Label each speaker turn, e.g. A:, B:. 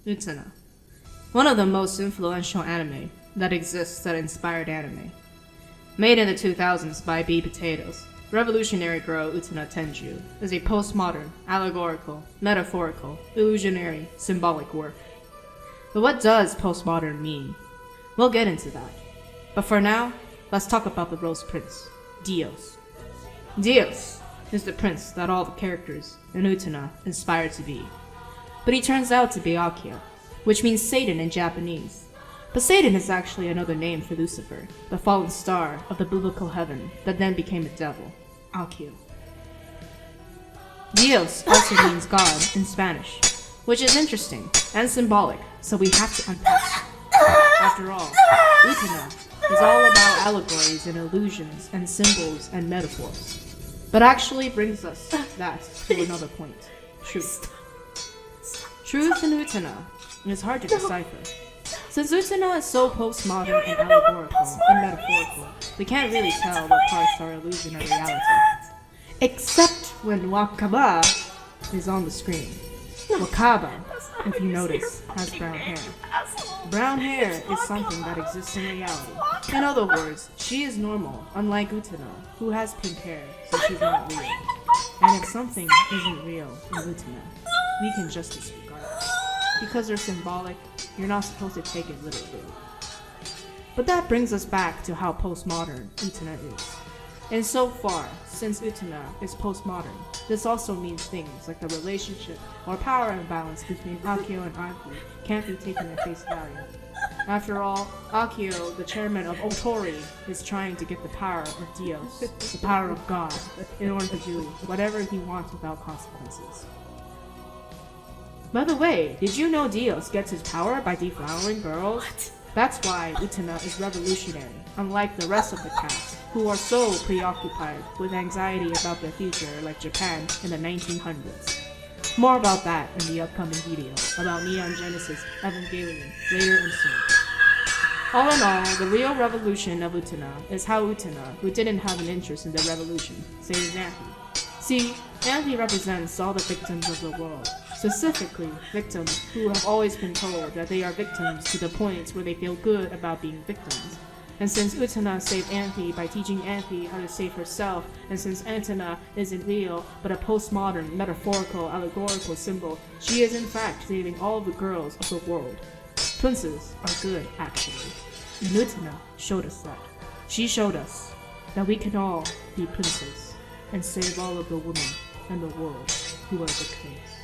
A: Utena, one of the most influential anime that exists that inspired anime. Made in the 2000s by B Potatoes, revolutionary girl Utena Tenjew is a postmodern, allegorical, metaphorical, illusionary, symbolic work. But what does postmodern mean? We'll get into that. But for now, let's talk about the Rose Prince, Dios. Dios is the prince that all the characters in Utena aspire to be. But he turns out to be Akio, which means Satan in Japanese. But Satan is actually another name for Lucifer, the fallen star of the biblical heaven that then became a devil, akio. Dios also means God in Spanish, which is interesting and symbolic, so we have to unpack. After all, Utena is all about allegories and illusions and symbols and metaphors. But actually brings us that to another point, truth. Truth in Utena is hard to decipher. Since Utena is so postmodern and allegorical and metaphorical, we can't really tell what parts are illusionary reality. Except when Wakaba is on the screen. Wakaba, if you notice, has brown hair. Brown hair is something that exists in reality. In other words, she is normal, unlike Utena, who has pink hair, so she's not real. And if something isn't real in Utena, we can just disregard it. Because they're symbolic, you're not supposed to take it literally. But that brings us back to how postmodern Utena is. And so far, since Utena is postmodern, this also means things like the relationship or power imbalance between Akio and Aki can't be taken at face value. After all, Akio, the chairman of Otori, is trying to get the power of Dios, the power of God, in order to do whatever he wants without consequences. By the way, did you know Dios gets his power by deflowering girls? What? That's why Utena is revolutionary, unlike the rest of the cast, who are so preoccupied with anxiety about their future like Japan in the 1900s. More about that in the upcoming video about Neon Genesis Evangelion later in soon. All in all, the real revolution of Utena is how Utena, who didn't have an interest in the revolution, saves Anthe. See, Anthe represents all the victims of the world. Specifically, victims who have always been told that they are victims to the point where they feel good about being victims. And since Utena saved Anthe by teaching Anthe how to save herself, and since Utena isn't real but a postmodern, metaphorical, allegorical symbol, she is in fact saving all the girls of the world. Princes are good, actually. And Utena showed us that. She showed us that we can all be princes and save all of the women in the world who are victims.